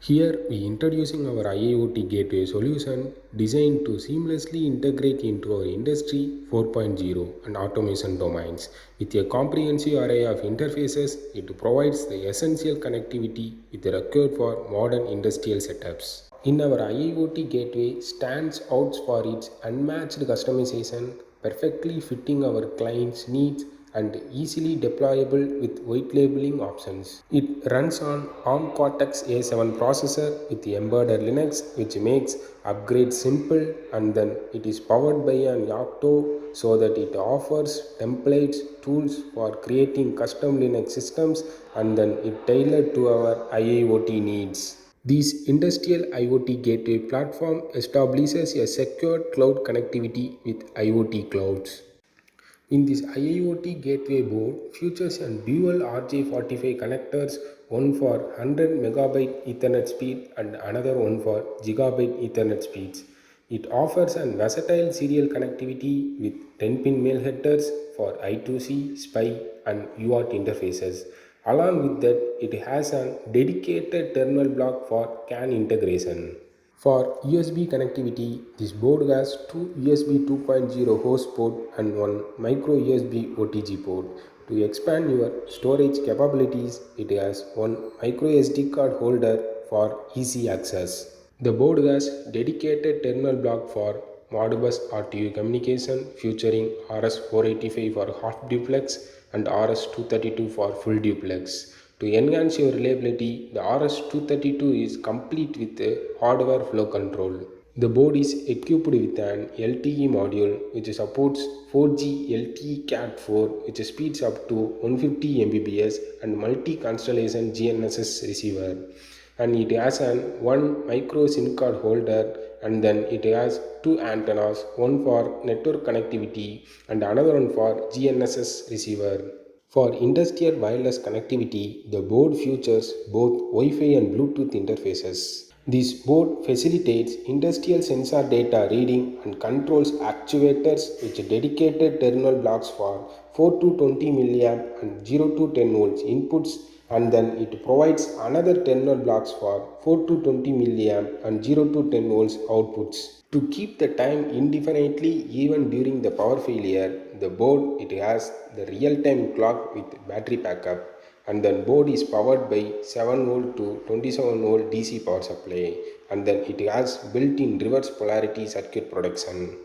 Here we introducing our IIoT Gateway solution designed to seamlessly integrate into our Industry 4.0 and automation domains. With a comprehensive array of interfaces, it provides the essential connectivity with required for modern industrial setups. In our IIoT Gateway stands out for its unmatched customization, perfectly fitting our clients' needs and easily deployable with white labeling options. It runs on Arm Cortex-A7 processor with embedded Linux, which makes upgrades simple, and then it is powered by an Yocto so that it offers templates, tools for creating custom Linux systems, and then it tailored to our IIoT needs. This Industrial IoT Gateway Platform establishes a secure cloud connectivity with IoT clouds. In this IIoT Gateway board features a dual RJ45 connectors, one for 100 megabyte Ethernet speed and another one for gigabyte Ethernet speeds. It offers a versatile serial connectivity with 10-pin mail headers for I2C, SPI and UART interfaces. Along with that, it has a dedicated terminal block for CAN integration. For USB connectivity, this board has two USB 2.0 host port and one micro USB OTG port. To expand your storage capabilities, it has one micro SD card holder for easy access. The board has dedicated terminal block for Modbus RTU communication featuring RS485 for half duplex and RS232 for full duplex. To enhance your reliability, the RS232 is complete with a hardware flow control. The board is equipped with an LTE module which supports 4G LTE Cat4 which speeds up to 150 Mbps and multi-constellation GNSS receiver, and it has an one micro SIM card holder, and then it has two antennas, one for network connectivity and another one for GNSS receiver. For industrial wireless connectivity, the board features both Wi-Fi and Bluetooth interfaces. This board facilitates industrial sensor data reading and controls actuators with dedicated terminal blocks for 4 to 20 mA and 0 to 10 volts inputs, and then it provides another terminal blocks for 4 to 20 mA and 0 to 10 volts outputs. To keep the time indefinitely even during the power failure, the board it has the real-time clock with battery backup, and then board is powered by 7 volt to 27 volt DC power supply, and then it has built-in reverse polarity circuit protection.